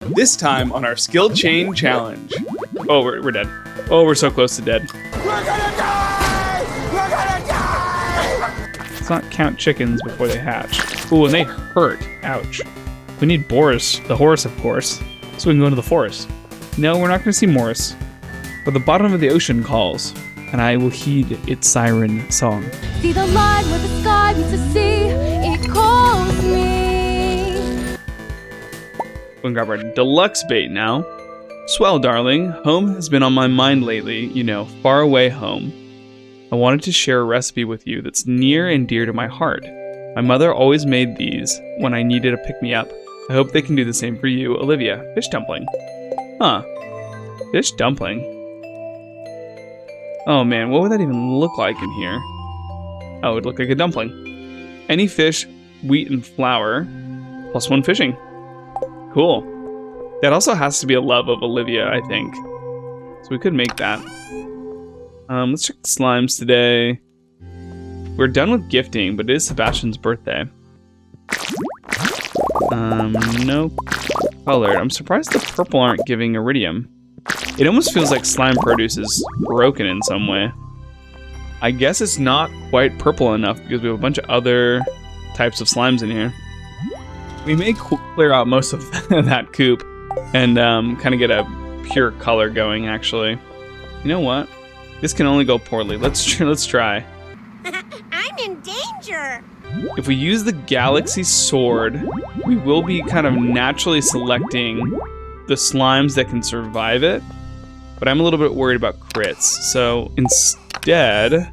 This time on our skill chain challenge. Oh, we're dead. Oh, we're so close to dead. We're gonna die! We're gonna die! Let's not count chickens before they hatch. Ooh, and they hurt. Ouch. We need Boris, the horse, of course, so we can go into the forest. No, we're not going to see Morris. But the bottom of the ocean calls, and I will heed its siren song. See the line where the sky meets the sea, it calls me. We're going to grab our deluxe bait now. Swell, darling. Home has been on my mind lately, you know, far away home. I wanted to share a recipe with you that's near and dear to my heart. My mother always made these when I needed a pick-me-up. I hope they can do the same for you, Olivia. Fish dumpling. Huh. Fish dumpling. Oh man, what would that even look like in here? Oh, it would look like a dumpling. Any fish, wheat, and flour, +1 fishing. Cool. That also has to be a love of Olivia, I think. So we could make that. Let's check the slimes today. We're done with gifting, but it is Sebastian's birthday. No color. I'm surprised the purple aren't giving iridium. It almost feels like slime produce is broken in some way. I guess it's not quite purple enough because we have a bunch of other types of slimes in here. We may clear out most of that coop and kind of get a pure color going, actually. You know what? This can only go poorly. Let's try. I'm in danger! If we use the Galaxy Sword, we will be kind of naturally selecting the slimes that can survive it, but I'm a little bit worried about crits. So instead, where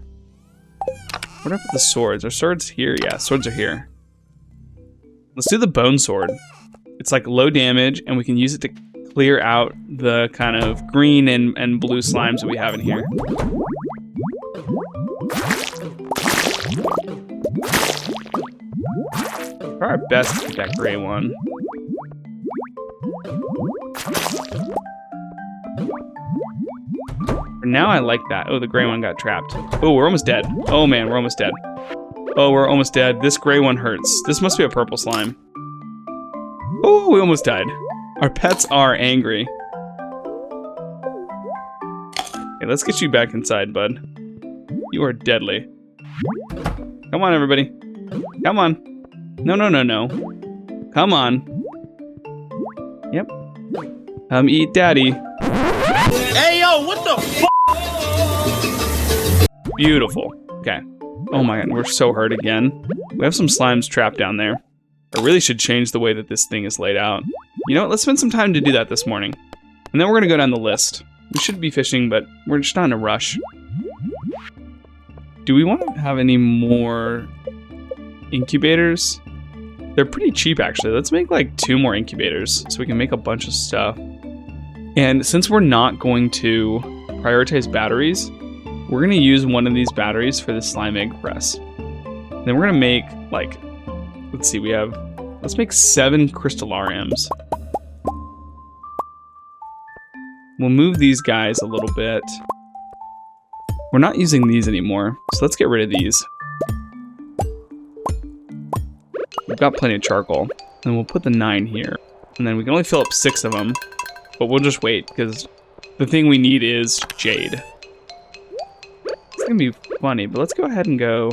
do I put the swords? Are swords here? Yeah, swords are here. Let's do the Bone Sword. It's like low damage, and we can use it to clear out the kind of green and blue slimes that we have in here. Try our best to get that gray one. For now, I like that. Oh, the gray one got trapped. Oh, we're almost dead. Oh man, we're almost dead. Oh, we're almost dead. This gray one hurts. This must be a purple slime. Oh, we almost died. Our pets are angry. Okay, let's get you back inside, bud. You are deadly. Come on, everybody. Come on. No, no, no, no. Come on. Yep. Come eat daddy. Hey, yo, what the f? Beautiful. Okay. Oh my god, we're so hurt again. We have some slimes trapped down there. I really should change the way that this thing is laid out. You know what, let's spend some time to do that this morning. And then we're gonna go down the list. We should be fishing, but we're just not in a rush. Do we want to have any more incubators? They're pretty cheap, actually. Let's make like 2 more incubators so we can make a bunch of stuff. And since we're not going to prioritize batteries, we're going to use one of these batteries for the slime egg press. Then we're going to make like, let's see, let's make 7 crystallariums. We'll move these guys a little bit. We're not using these anymore, so let's get rid of these. We've got plenty of charcoal, and we'll put the 9 here. And then we can only fill up 6 of them, but we'll just wait, because the thing we need is jade. It's gonna be funny, but let's go ahead and go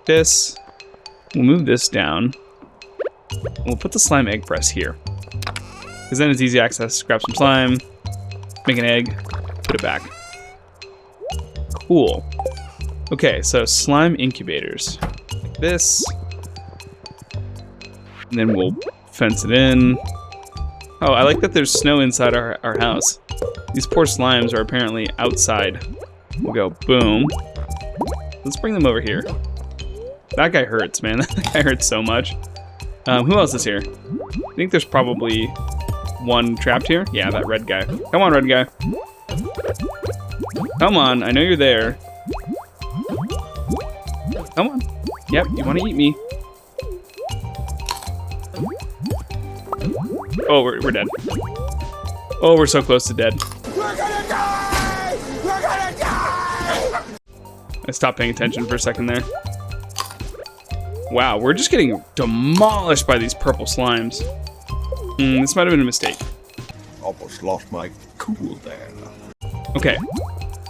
this. We'll move this down. And we'll put the slime egg press here. Because then it's easy access. Grab some slime, make an egg, put it back. Cool. Okay, so slime incubators. Like this. And then we'll fence it in. Oh, I like that there's snow inside our house. These poor slimes are apparently outside. We'll go boom. Let's bring them over here. That guy hurts, man. That guy hurts so much. Who else is here? I think there's probably one trapped here. Yeah, that red guy. Come on, red guy. Come on, I know you're there. Come on. Yep, you want to eat me. Oh, we're dead. Oh, we're so close to dead. We're gonna die! We're gonna die! I stopped paying attention for a second there. Wow, we're just getting demolished by these purple slimes. This might have been a mistake. Almost lost my cool there. Okay,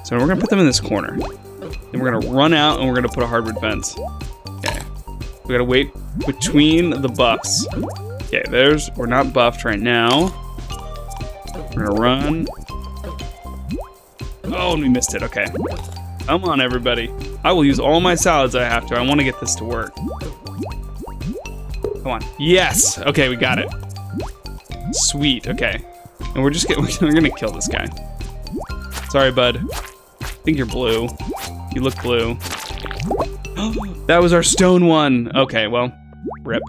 so we're gonna put them in this corner. Then we're gonna run out and we're gonna put a hardwood fence. Okay, we gotta wait between the buffs. Okay, we're not buffed right now. We're gonna run. Oh, and we missed it, okay. Come on, everybody. I will use all my salads I have to. I wanna get this to work. Come on, yes, okay, we got it. Sweet, okay. And we're gonna kill this guy. Sorry, bud. I think you're blue. You look blue. That was our stone one. Okay, well, rip.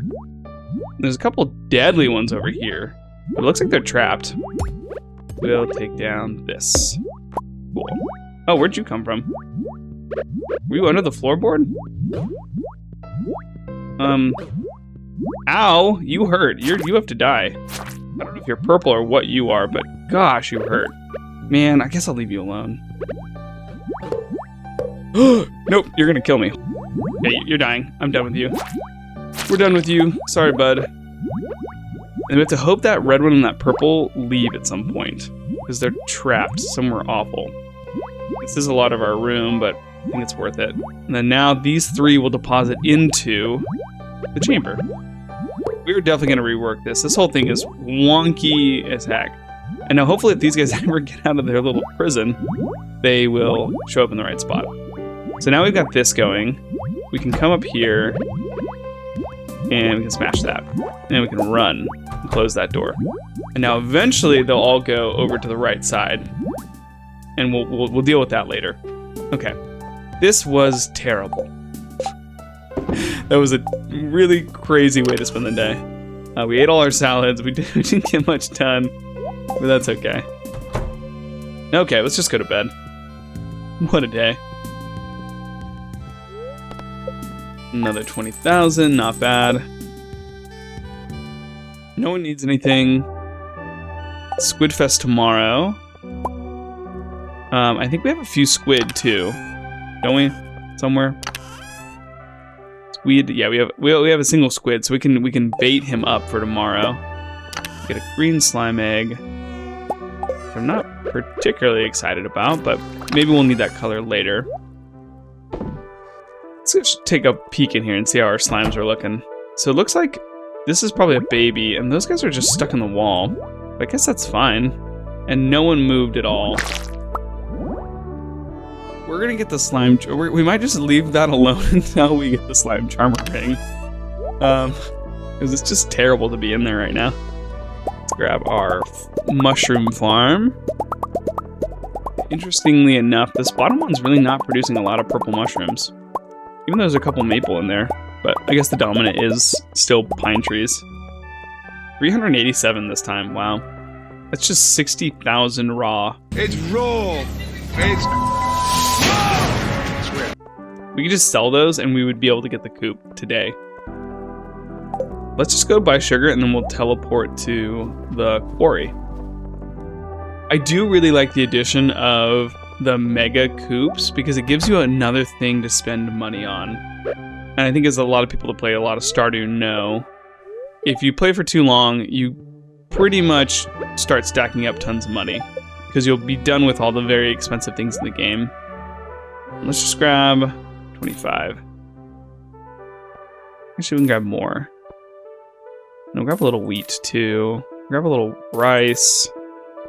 There's a couple deadly ones over here. But it looks like they're trapped. We'll take down this. Cool. Oh, where'd you come from? Were you under the floorboard? Ow, you hurt. You have to die. I don't know if you're purple or what you are, but gosh, you hurt. Man, I guess I'll leave you alone. Nope, you're gonna kill me. Hey, you're dying. I'm done with you. We're done with you. Sorry, bud. And we have to hope that red one and that purple leave at some point, because they're trapped somewhere awful. This is a lot of our room, but I think it's worth it. And then now these three will deposit into the chamber. We're definitely gonna rework this. This whole thing is wonky as heck. And now hopefully if these guys ever get out of their little prison, they will show up in the right spot. So now we've got this going. We can come up here and we can smash that. And we can run and close that door. And now eventually they'll all go over to the right side. And we'll deal with that later. Okay. This was terrible. That was a really crazy way to spend the day. We ate all our salads. We didn't get much done. But that's okay. Okay, let's just go to bed. What a day. Another 20,000, not bad. No one needs anything. SquidFest tomorrow. I think we have a few squid too, don't we? Somewhere. Squid, yeah, we have a single squid, so we can bait him up for tomorrow. Get a green slime egg. Which I'm not particularly excited about, but maybe we'll need that color later. Let's just take a peek in here and see how our slimes are looking. So it looks like this is probably a baby, and those guys are just stuck in the wall. I guess that's fine. And no one moved at all. We're gonna get the slime. We might just leave that alone until we get the slime charmer ring. Because it's just terrible to be in there right now. Let's grab our mushroom farm. Interestingly enough, this bottom one's really not producing a lot of purple mushrooms. Even though there's a couple maple in there. But I guess the dominant is still pine trees. 387 this time, wow. That's just 60,000 raw. It's raw. It's We could just sell those and we would be able to get the coop today. Let's just go buy sugar and then we'll teleport to the quarry. I do really like the addition of the mega coops because it gives you another thing to spend money on. And I think as a lot of people that play a lot of Stardew know, if you play for too long, you pretty much start stacking up tons of money because you'll be done with all the very expensive things in the game. Let's just grab 25. Actually, we can grab more. And we'll grab a little wheat too. Grab a little rice.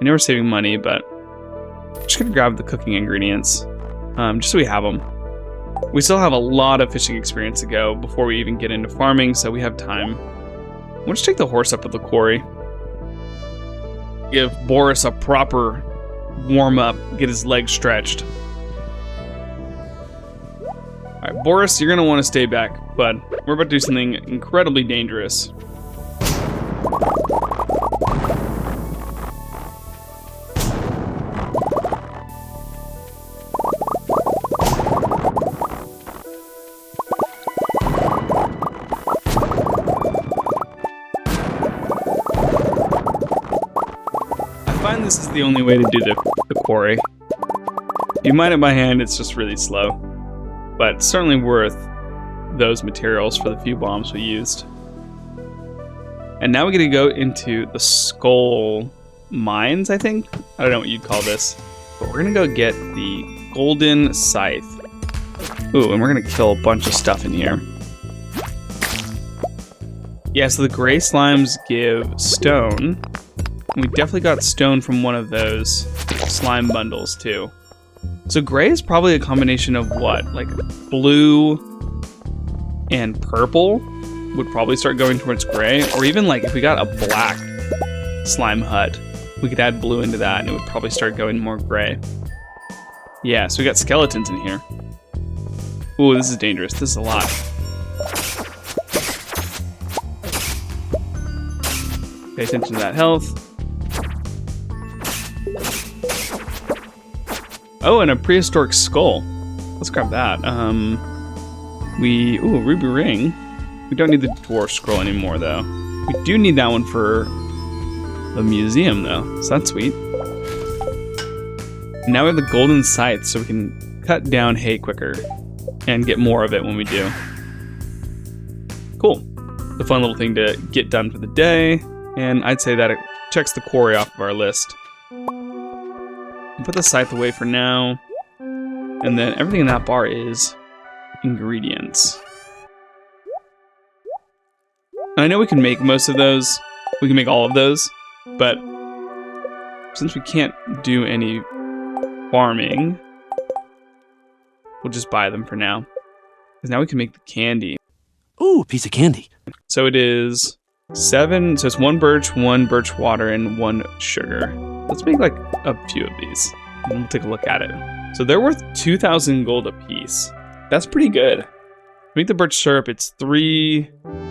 I know we're saving money, but I'm just gonna grab the cooking ingredients, just so we have them. We still have a lot of fishing experience to go before we even get into farming, so we have time. We'll just take the horse up at the quarry. Give Boris a proper warm-up, get his legs stretched. Alright, Boris, you're gonna want to stay back, bud. We're about to do something incredibly dangerous. I find this is the only way to do the quarry. You mine it by hand, it's just really slow. But it's certainly worth those materials for the few bombs we used. And now we're gonna go into the skull mines, I think. I don't know what you'd call this. But we're gonna go get the golden scythe. Ooh, and we're gonna kill a bunch of stuff in here. Yeah, so the gray slimes give stone. And we definitely got stone from one of those slime bundles too. So gray is probably a combination of what? Like blue and purple would probably start going towards gray. Or even like if we got a black slime hut, we could add blue into that and it would probably start going more gray. Yeah, so we got skeletons in here. Ooh, this is dangerous. This is a lot. Pay attention to that health. Oh, and a prehistoric skull. Let's grab that. Ooh, a ruby ring. We don't need the dwarf scroll anymore, though. We do need that one for the museum, though. So that's sweet. And now we have the golden scythe, so we can cut down hay quicker and get more of it when we do. Cool. The fun little thing to get done for the day. And I'd say that it checks the quarry off of our list. Put the scythe away for now. And then everything in that bar is ingredients. And I know we can make most of those. We can make all of those. But since we can't do any farming, we'll just buy them for now. Because now we can make the candy. Ooh, piece of candy. So it is 7. So it's 1 birch water, and 1 sugar. Let's make like a few of these and we'll take a look at it. So they're worth 2,000 gold a piece. That's pretty good. To make the birch syrup, it's 3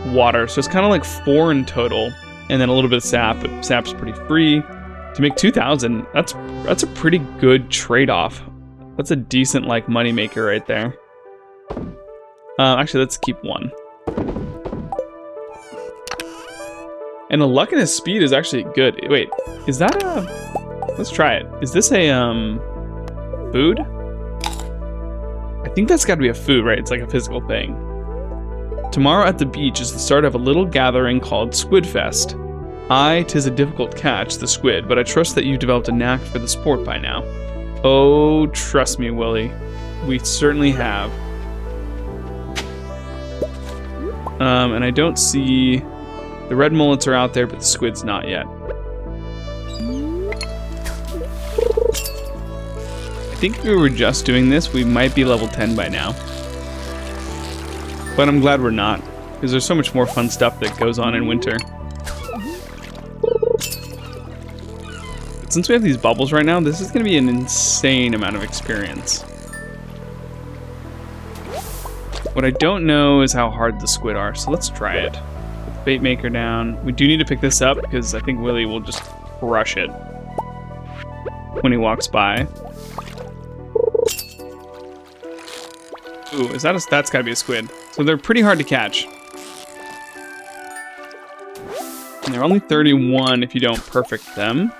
water. So it's kind of like 4 in total. And then a little bit of sap, but sap's pretty free. To make 2,000, that's a pretty good trade-off. That's a decent like money maker right there. Actually, let's keep 1. And the luck and his speed is actually good. Wait, is that a... Let's try it. Is this a, food? I think that's gotta be a food, right? It's like a physical thing. Tomorrow at the beach is the start of a little gathering called SquidFest. Aye, 'tis a difficult catch, the squid, but I trust that you've developed a knack for the sport by now. Oh, trust me, Willie. We certainly have. And I don't see... The red mullets are out there, but the squid's not yet. I think if we were just doing this, we might be level 10 by now. But I'm glad we're not, because there's so much more fun stuff that goes on in winter. But since we have these bubbles right now, this is going to be an insane amount of experience. What I don't know is how hard the squid are, so let's try it. Put the bait maker down. We do need to pick this up, because I think Willie will just crush it when he walks by. Ooh, that's gotta be a squid. So they're pretty hard to catch. And they're only 31 if you don't perfect them,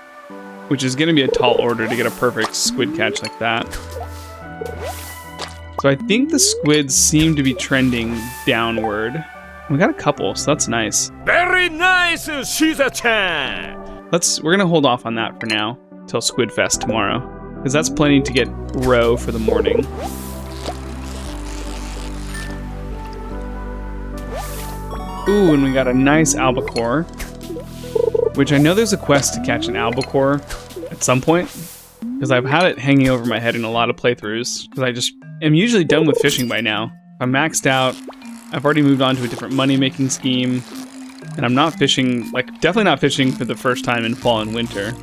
which is gonna be a tall order to get a perfect squid catch like that. So I think the squids seem to be trending downward. We got a couple, so that's nice. Very nice, Shiza-chan! We're gonna hold off on that for now, till SquidFest tomorrow. Because that's plenty to get roe for the morning. Ooh, and we got a nice albacore. Which I know there's a quest to catch an albacore at some point. Because I've had it hanging over my head in a lot of playthroughs. Because I just am usually done with fishing by now. I'm maxed out. I've already moved on to a different money-making scheme. And I'm not fishing, like, definitely not fishing for the first time in fall and winter.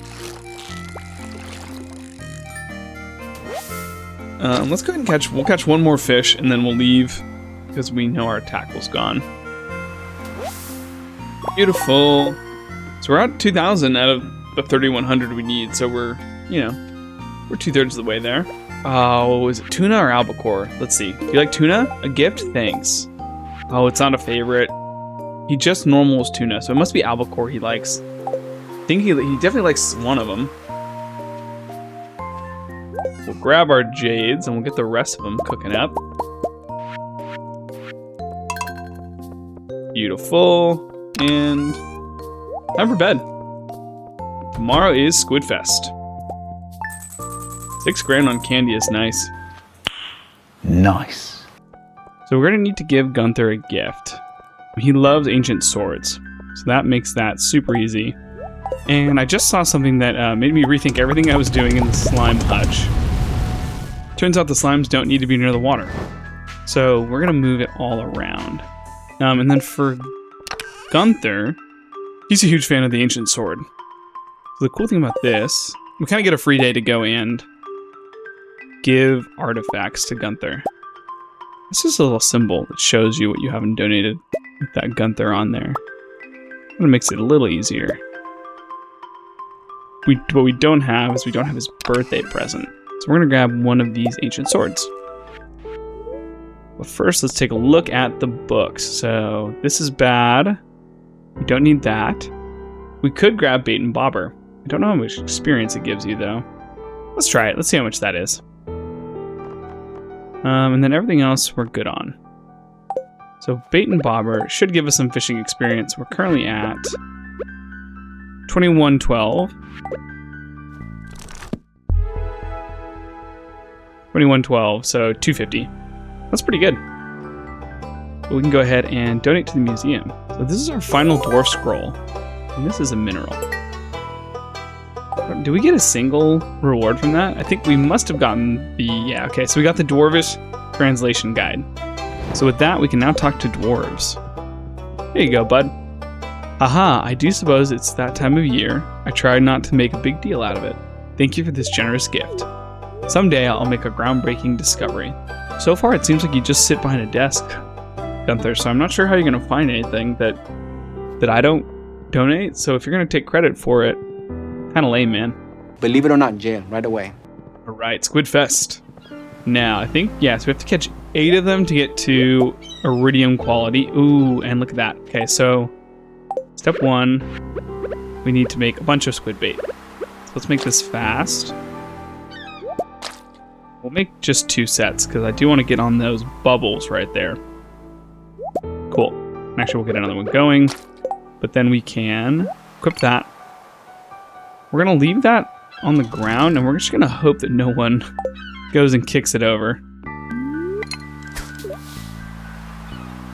Let's go ahead and we'll catch 1 more fish and then we'll leave. Because we know our tackle's gone. Beautiful. So we're at 2,000 out of the 3,100 we need. So we're 2/3 of the way there. Oh, is it tuna or albacore? Let's see. Do you like tuna? A gift? Thanks. Oh, it's not a favorite. He just normals tuna, so it must be albacore he likes. I think he definitely likes one of them. We'll grab our jades and we'll get the rest of them cooking up. Beautiful. And time for bed. Tomorrow is SquidFest. 6 grand on candy is nice. Nice. So we're gonna need to give Gunther a gift. He loves ancient swords, so that makes that super easy. And I just saw something that made me rethink everything I was doing in the slime hutch. Turns out the slimes don't need to be near the water. So we're gonna move it all around. And then for Gunther, he's a huge fan of the ancient sword. So the cool thing about this, we kind of get a free day to go and give artifacts to Gunther. This is a little symbol that shows you what you haven't donated with that Gunther on there. It makes it a little easier. What we don't have is we don't have his birthday present. So we're gonna grab one of these ancient swords. But first, let's take a look at the books. So this is bad. We don't need that. We could grab Bait and Bobber. I don't know how much experience it gives you though. Let's try it. Let's see how much that is. And then everything else we're good on. So Bait and Bobber should give us some fishing experience. We're currently at 2112. 2112, so 250. That's pretty good. We can go ahead and donate to the museum. So this is our final dwarf scroll. And this is a mineral. Do we get a single reward from that? I think we must have gotten the... Yeah, okay, so we got the Dwarvish translation guide. So with that, we can now talk to dwarves. Here you go, bud. Haha, I do suppose it's that time of year. I try not to make a big deal out of it. Thank you for this generous gift. Someday I'll make a groundbreaking discovery. So far, it seems like you just sit behind a desk, Gunther, so I'm not sure how you're going to find anything that I don't donate. So if you're going to take credit for it, kind of lame, man. Believe it or not, jail right away. All right, SquidFest. Now, I think, yeah, so we have to catch 8 of them to get to iridium quality. Ooh, and look at that. Okay, so step 1, we need to make a bunch of squid bait. So let's make this fast. We'll make just 2 sets because I do want to get on those bubbles right there. Cool. Actually, we'll get another one going, but then we can equip that. We're going to leave that on the ground, and we're just going to hope that no one goes and kicks it over.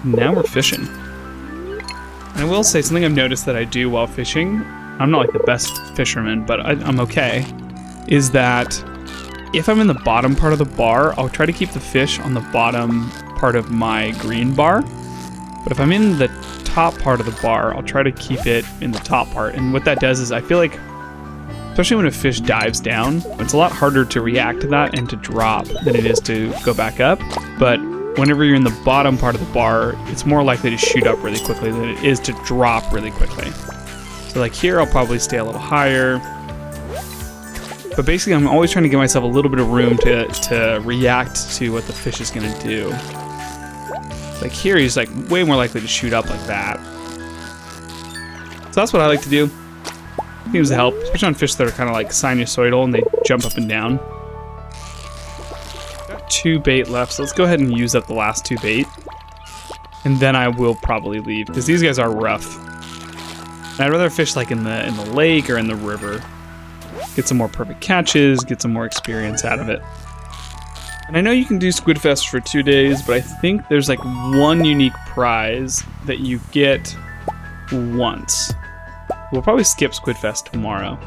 Now we're fishing. And I will say something I've noticed that I do while fishing, I'm not like the best fisherman, but I'm okay, is that if I'm in the bottom part of the bar, I'll try to keep the fish on the bottom part of my green bar. But if I'm in the top part of the bar, I'll try to keep it in the top part. And what that does is I feel like, especially when a fish dives down, it's a lot harder to react to that and to drop than it is to go back up. But whenever you're in the bottom part of the bar, it's more likely to shoot up really quickly than it is to drop really quickly. So like here, I'll probably stay a little higher. But basically, I'm always trying to give myself a little bit of room to react to what the fish is going to do. Like here, he's like way more likely to shoot up like that. So that's what I like to do. Seems to help, especially on fish that are kind of like sinusoidal and they jump up and down. Got 2 bait left, so let's go ahead and use up the last 2 bait. And then I will probably leave, because these guys are rough. And I'd rather fish like in the lake or in the river. Get some more perfect catches, get some more experience out of it. And I know you can do SquidFest for 2 days, but I think there's like one unique prize that you get once. We'll probably skip SquidFest tomorrow.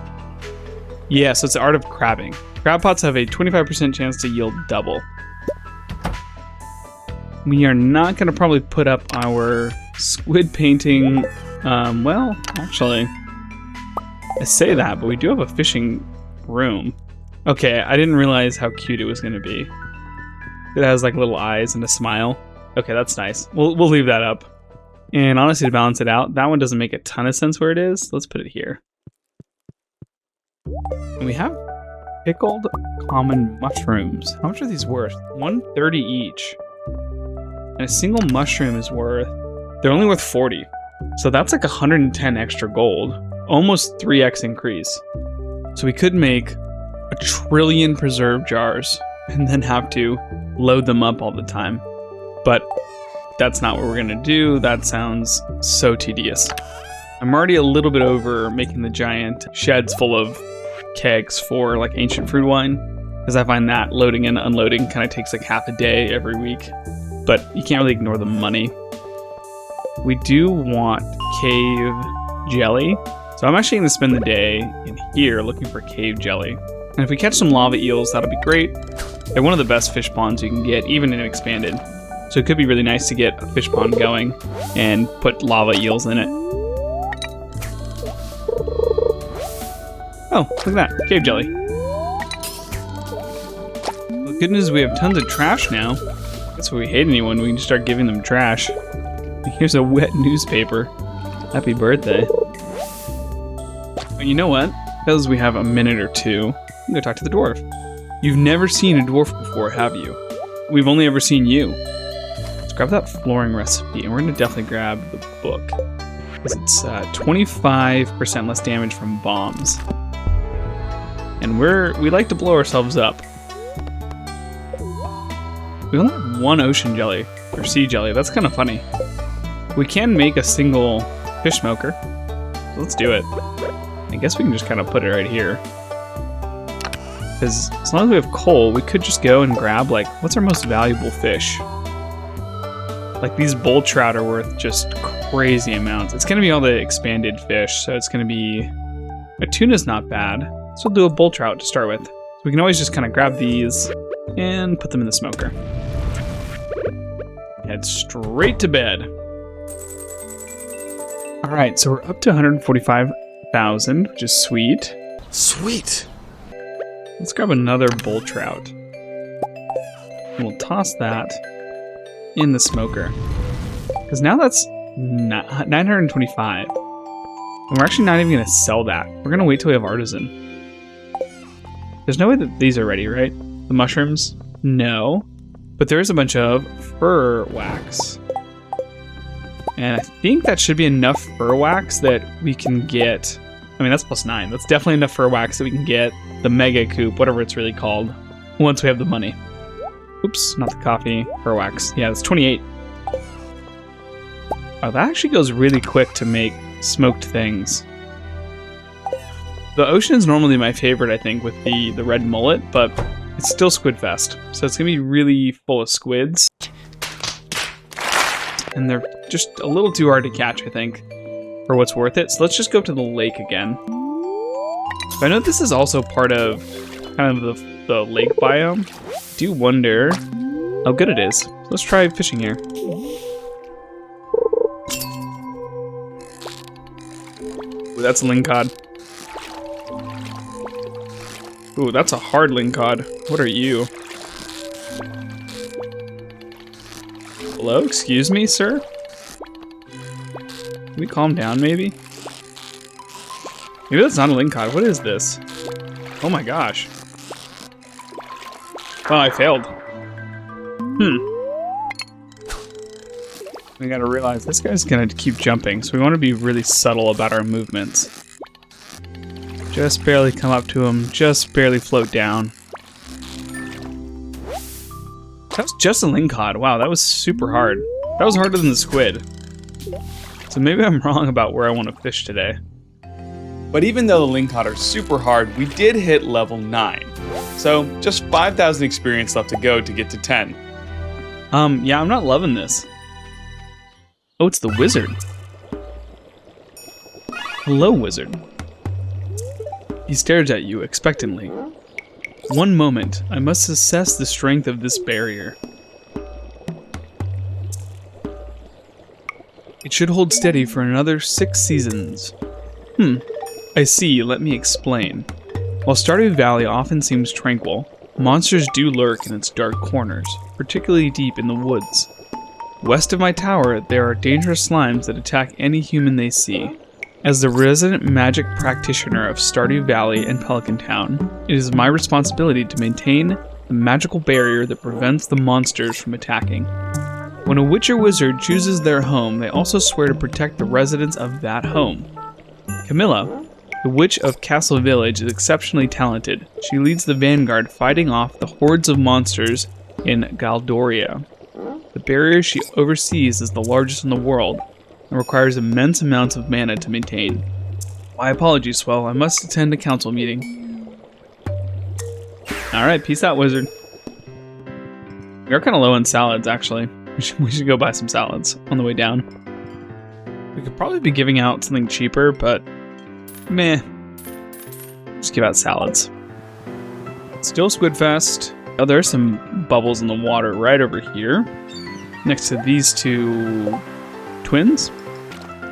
Yeah, so it's the art of crabbing. Crab pots have a 25% chance to yield double. We are not going to probably put up our squid painting. Well, actually, I say that, but we do have a fishing room. Okay, I didn't realize how cute it was going to be. It has like little eyes and a smile. Okay, that's nice. We'll leave that up. And honestly, to balance it out, that one doesn't make a ton of sense where it is. Let's put it here. And we have pickled common mushrooms. How much are these worth? 130 each. And a single mushroom is worth... They're only worth 40. So that's like 110 extra gold. Almost 3x increase. So we could make 1 trillion preserve jars and then have to load them up all the time. But that's not what we're gonna do. That sounds so tedious. I'm already a little bit over making the giant sheds full of kegs for like ancient fruit wine, because I find that loading and unloading kind of takes like half a day every week. But you can't really ignore the money. We do want cave jelly. So I'm actually going to spend the day in here looking for cave jelly. And if we catch some lava eels, that'll be great. They're one of the best fish ponds you can get, even in expanded. So it could be really nice to get a fish pond going and put lava eels in it. Oh, look at that, cave jelly. Well, the good news is we have tons of trash now. That's why we hate anyone, we can just start giving them trash. Here's a wet newspaper. Happy birthday. But you know what? Because we have a minute or two, I'm gonna talk to the dwarf. You've never seen a dwarf before, have you? We've only ever seen you. Let's grab that flooring recipe, and we're gonna definitely grab the book. Because it's 25% less damage from bombs. And we like to blow ourselves up. We only have one ocean jelly, or sea jelly. That's kind of funny. We can make a single fish smoker. So let's do it. I guess we can just kind of put it right here. Because as long as we have coal, we could just go and grab, like, what's our most valuable fish? Like, these bull trout are worth just crazy amounts. It's going to be all the expanded fish, so it's going to be... A tuna's not bad. So we'll do a bull trout to start with. So we can always just kind of grab these and put them in the smoker. Head straight to bed. Alright, so we're up to 145,000, which is sweet. Sweet. Let's grab another bull trout. And we'll toss that in the smoker. Because now that's 925. And we're actually not even going to sell that. We're going to wait till we have artisan. There's no way that these are ready, right? The mushrooms? No. But there is a bunch of fur wax. And I think that should be enough fur wax that we can get... I mean, that's +9. That's definitely enough fur wax that we can get the mega coop, whatever it's really called, once we have the money. Oops, not the coffee. Fur wax. Yeah, that's 28. Oh, that actually goes really quick to make smoked things. The ocean is normally my favorite, I think, with the red mullet, but it's still Squid Fest. So it's going to be really full of squids. And they're just a little too hard to catch, I think, for what's worth it. So let's just go to the lake again. But I know this is also part of kind of the lake biome. I do wonder how good it is. So let's try fishing here. Ooh, that's a lingcod. Ooh, that's a hard lingcod. What are you? Hello? Excuse me, sir? Can we calm down, maybe? Maybe that's not a lingcod. What is this? Oh my gosh. Oh, I failed. We gotta realize this guy's gonna keep jumping, so we want to be really subtle about our movements. Just barely come up to him, just barely float down. That was just a lingcod. Wow, that was super hard. That was harder than the squid. So maybe I'm wrong about where I want to fish today. But even though the lingcod are super hard, we did hit level 9. So just 5,000 experience left to go to get to 10. Yeah, I'm not loving this. Oh, it's the wizard. Hello, wizard. He stares at you expectantly. One moment, I must assess the strength of this barrier. It should hold steady for another 6 seasons. I see, let me explain. While Stardew Valley often seems tranquil, monsters do lurk in its dark corners, particularly deep in the woods. West of my tower, there are dangerous slimes that attack any human they see. As the resident magic practitioner of Stardew Valley and Pelican Town, it is my responsibility to maintain the magical barrier that prevents the monsters from attacking. When a witch or wizard chooses their home, they also swear to protect the residents of that home. Camilla, the witch of Castle Village, is exceptionally talented. She leads the vanguard fighting off the hordes of monsters in Galdoria. The barrier she oversees is the largest in the world, and requires immense amounts of mana to maintain. My apologies, Swell. I must attend a council meeting. Alright, peace out, wizard. We are kind of low on salads, actually. We should go buy some salads on the way down. We could probably be giving out something cheaper, but meh. Just give out salads. Still Squidfest. Oh, there's some bubbles in the water right over here. Next to these two twins.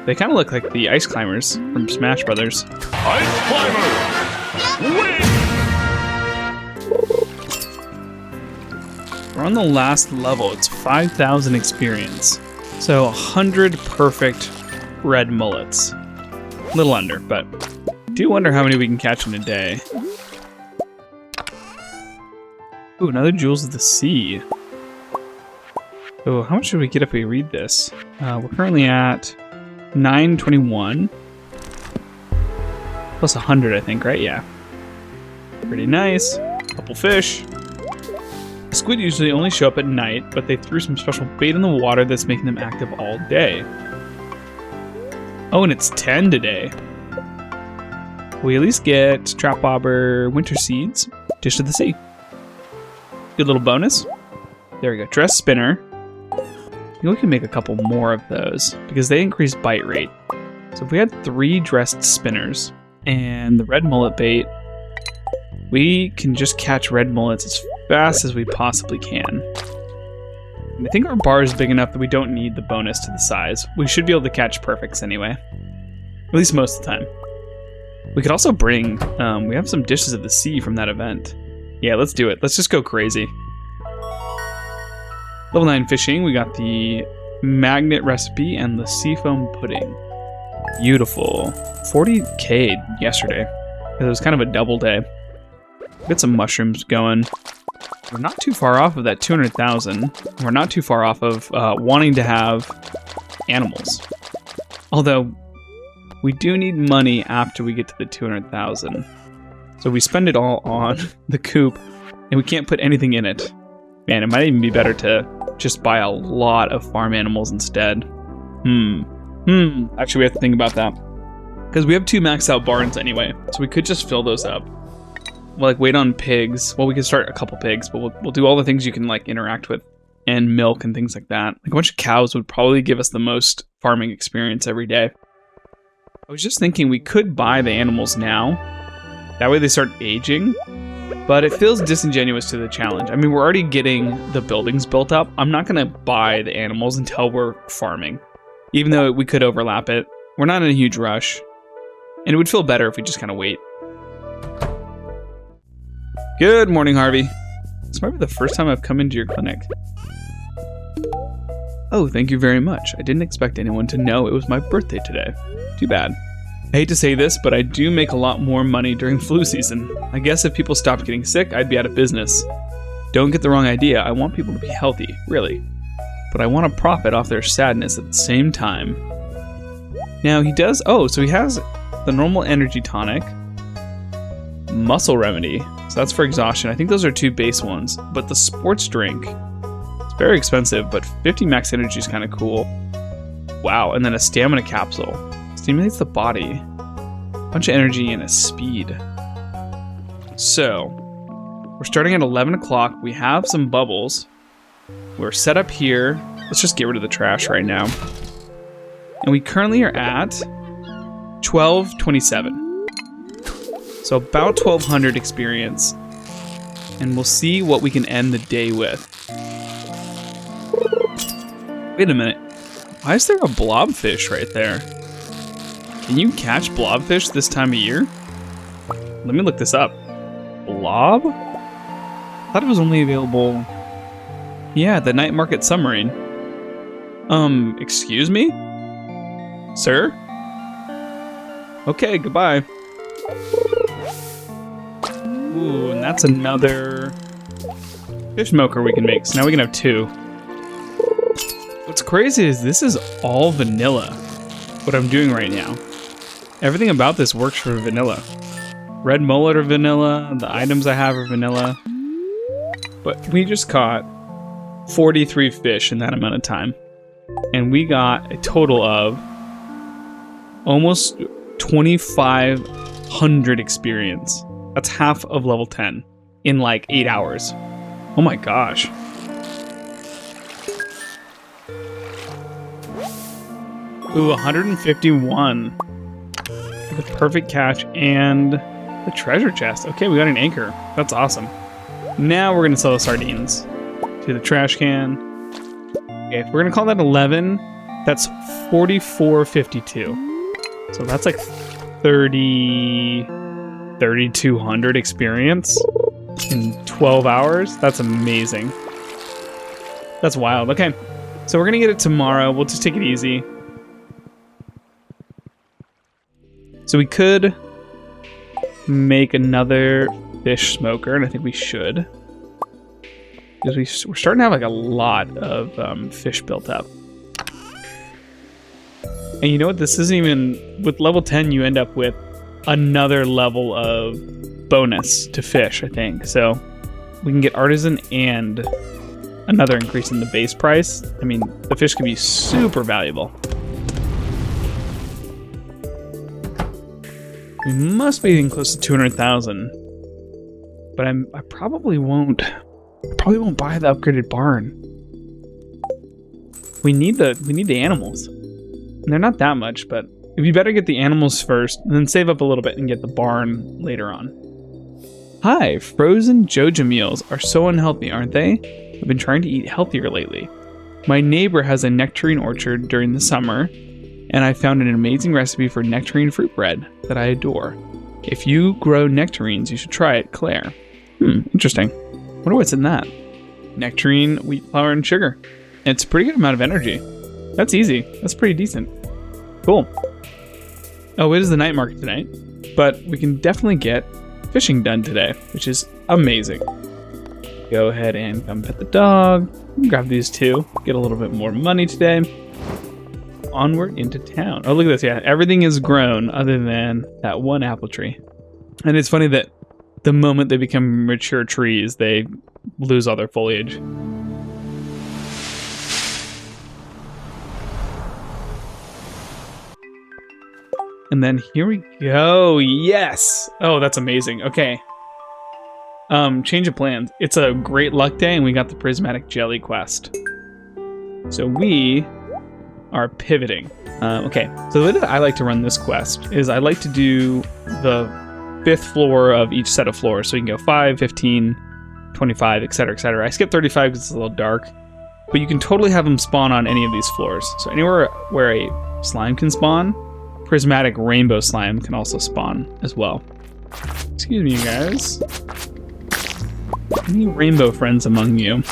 They kind of look like the ice climbers from Smash Brothers. Ice climber! Win! We're on the last level. It's 5,000 experience. So 100 perfect red mullets. A little under, but I do wonder how many we can catch in a day. Ooh, another Jewels of the Sea. Oh, how much should we get if we read this? We're currently at 921. Plus 100, I think, right? Yeah. Pretty nice. Couple fish. Squid usually only show up at night, but they threw some special bait in the water that's making them active all day. Oh, and it's 10 today. We at least get trap bobber, winter seeds, dish of the sea. Good little bonus. There we go. Dress spinner. I think we can make a couple more of those because they increase bite rate. So if we had 3 dressed spinners and the red mullet bait, we can just catch red mullets as fast as we possibly can. And I think our bar is big enough that we don't need the bonus to the size. We should be able to catch perfects anyway. At least most of the time. We could also bring, we have some dishes of the sea from that event. Yeah, let's do it. Let's just go crazy. Level 9 fishing, we got the magnet recipe and the seafoam pudding. Beautiful. 40k yesterday. It was kind of a double day. Get some mushrooms going. We're not too far off of that 200,000. We're not too far off of wanting to have animals. Although, we do need money after we get to the 200,000. So we spend it all on the coop, and we can't put anything in it. Man, it might even be better to just buy a lot of farm animals instead. Actually, we have to think about that. Because we have 2 maxed out barns anyway, so we could just fill those up. We'll like wait on pigs. Well, we could start a couple pigs, but we'll do all the things you can like interact with and milk and things like that. Like a bunch of cows would probably give us the most farming experience every day. I was just thinking we could buy the animals now. That way they start aging. But it feels disingenuous to the challenge. I mean, we're already getting the buildings built up. I'm not going to buy the animals until we're farming. Even though we could overlap it. We're not in a huge rush. And it would feel better if we just kind of wait. Good morning, Harvey. This might be the first time I've come into your clinic. Oh, thank you very much. I didn't expect anyone to know it was my birthday today. Too bad. I hate to say this, but I do make a lot more money during flu season. I guess if people stopped getting sick, I'd be out of business. Don't get the wrong idea. I want people to be healthy, really. But I want to profit off their sadness at the same time. Now he does... Oh, so he has the normal energy tonic. Muscle remedy. So that's for exhaustion. I think those are 2 base ones. But the sports drink, it's very expensive, but 50 max energy is kind of cool. Wow, and then a stamina capsule. Stimulates the body. Bunch of energy and a speed. So, we're starting at 11 o'clock. We have some bubbles. We're set up here. Let's just get rid of the trash right now. And we currently are at 1227. So about 1200 experience. And we'll see what we can end the day with. Wait a minute. Why is there a blobfish right there? Can you catch blobfish this time of year? Let me look this up. Blob? I thought it was only available... Yeah, the night market submarine. Excuse me? Sir? Okay, goodbye. Ooh, and that's another fish smoker we can make. So now we can have 2. What's crazy is this is all vanilla, what I'm doing right now. Everything about this works for vanilla. Red mullet are vanilla, the items I have are vanilla. But we just caught 43 fish in that amount of time. And we got a total of almost 2,500 experience. That's half of level 10 in like 8 hours. Oh my gosh. Ooh, 151. The perfect catch and the treasure chest. Okay, we got an anchor. That's awesome. Now we're gonna sell the sardines to the trash can. Okay, if we're gonna call that 11, that's 44.52. So that's like 3,200 experience in 12 hours. That's amazing. That's wild. Okay, so we're gonna get it tomorrow. We'll just take it easy. So we could make another fish smoker, and I think we should. Because we're starting to have like a lot of fish built up. And you know what? This isn't even... With level 10, you end up with another level of bonus to fish, I think. So we can get artisan and another increase in the base price. I mean, the fish can be super valuable. We must be getting close to 200,000, but I probably won't. Probably won't buy the upgraded barn. We need the animals, and they're not that much. But if you better get the animals first, and then save up a little bit and get the barn later on. Hi, frozen Joja meals are so unhealthy, aren't they? I've been trying to eat healthier lately. My neighbor has a nectarine orchard during the summer, and I found an amazing recipe for nectarine fruit bread that I adore. If you grow nectarines, you should try it, Claire. Interesting. Wonder what's in that. Nectarine, wheat flour, and sugar. It's a pretty good amount of energy. That's easy. That's pretty decent. Cool. Oh, it is the night market tonight, but we can definitely get fishing done today, which is amazing. Go ahead and come pet the dog. Grab these two. Get a little bit more money today. Onward into town. Oh, look at this. Yeah, everything is grown other than that one apple tree. And it's funny that the moment they become mature trees, they lose all their foliage. And then here we go. Yes. Oh, that's amazing. Okay. Change of plans. It's a great luck day, and we got the prismatic jelly quest. So we are pivoting. Okay, so the way that I like to run this quest is I like to do the 5th floor of each set of floors. So you can go 5, 15, 25, etc., etc. I skip 35 because it's a little dark, but you can totally have them spawn on any of these floors. So anywhere where a slime can spawn, prismatic rainbow slime can also spawn as well. Excuse me, you guys. Any rainbow friends among you?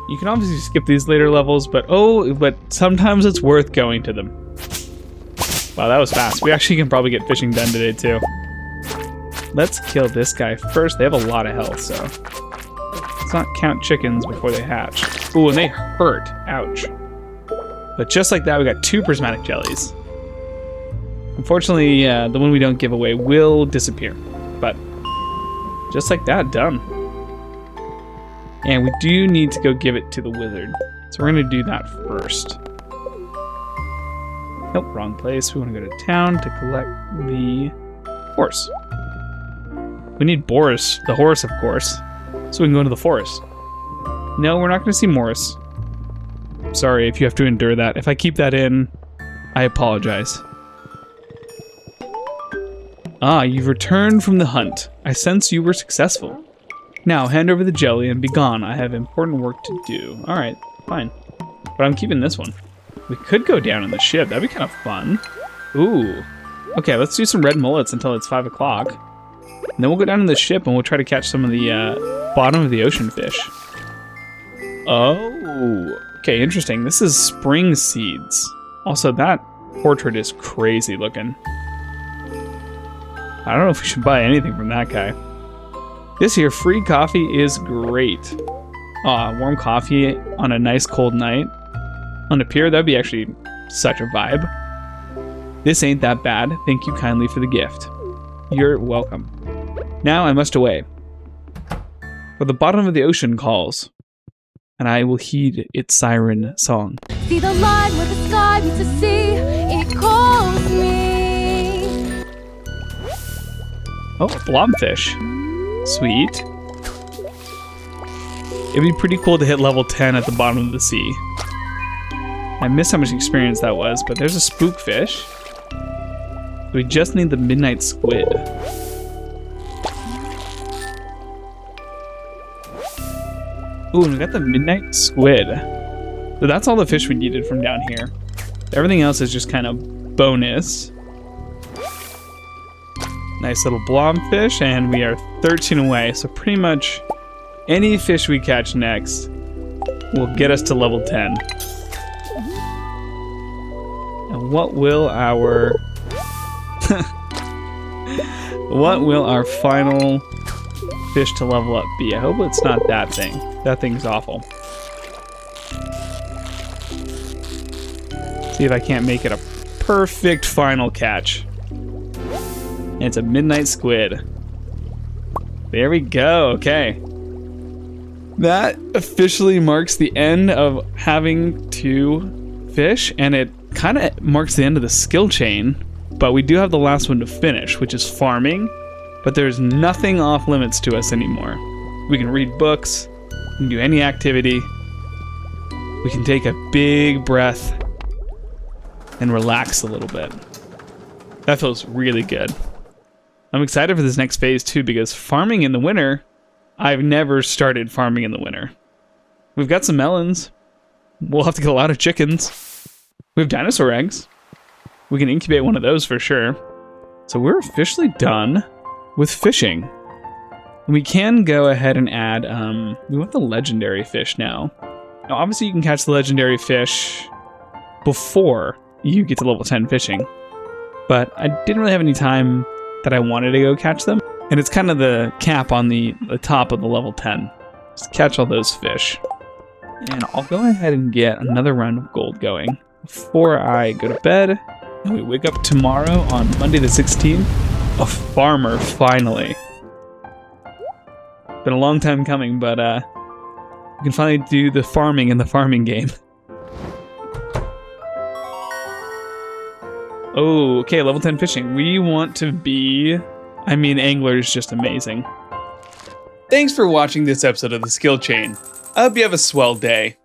You can obviously skip these later levels, but sometimes it's worth going to them. Wow, that was fast. We actually can probably get fishing done today, too. Let's kill this guy first. They have a lot of health, so let's not count chickens before they hatch. Ooh, and they hurt. Ouch. But just like that, we got 2 prismatic jellies. Unfortunately, the one we don't give away will disappear. But just like that, done. And we do need to go give it to the wizard. So we're going to do that first. Nope, wrong place. We want to go to town to collect the horse. We need Boris, the horse, of course. So we can go into the forest. No, we're not going to see Morris. Sorry if you have to endure that. If I keep that in, I apologize. Ah, you've returned from the hunt. I sense you were successful. Now, hand over the jelly and be gone. I have important work to do. Alright, fine. But I'm keeping this one. We could go down on the ship. That'd be kind of fun. Ooh. Okay, let's do some red mullets until it's 5 o'clock. And then we'll go down on the ship and we'll try to catch some of the bottom of the ocean fish. Oh. Okay, interesting. This is spring seeds. Also, that portrait is crazy looking. I don't know if we should buy anything from that guy. This here free coffee is great. Warm coffee on a nice cold night on a pier, that'd be actually such a vibe. This ain't that bad. Thank you kindly for the gift. You're welcome. Now I must away. For the bottom of the ocean calls. and I will heed its siren song. See the line where the sky meets the sea. It calls me. Oh, a blobfish. Sweet. It'd be pretty cool to hit level 10 at the bottom of the sea. I missed how much experience that was, but there's a spookfish. We just need the midnight squid. Ooh, and we got the midnight squid. So that's all the fish we needed from down here. Everything else is just kind of bonus. Nice little blobfish, and we are 13 away. So pretty much any fish we catch next will get us to level 10. And what will our final fish to level up be? I hope it's not that thing. That thing's awful. See if I can't make it a perfect final catch. And it's a midnight squid. There we go. Okay. That officially marks the end of having 2 fish, and it kind of marks the end of the skill chain. But we do have the last one to finish, which is farming. But there's nothing off limits to us anymore. We can read books, we can do any activity, we can take a big breath and relax a little bit. That feels really good. I'm excited for this next phase too, because farming in the winter, I've never started farming in the winter. We've got some melons. We'll have to get a lot of chickens. We have dinosaur eggs. We can incubate one of those for sure. So we're officially done with fishing. We can go ahead and add, we want the legendary fish now. Now obviously you can catch the legendary fish before you get to level 10 fishing, but I didn't really have any time that I wanted to go catch them. And it's kind of the cap on the top of the level 10. Just catch all those fish. And I'll go ahead and get another round of gold going before I go to bed. And we wake up tomorrow on Monday the 16th. A farmer, finally. Been a long time coming, but we can finally do the farming in the farming game. Oh, okay, level 10 fishing. We want to be... I mean, angler is just amazing. Thanks for watching this episode of The Skill Chain. I hope you have a swell day.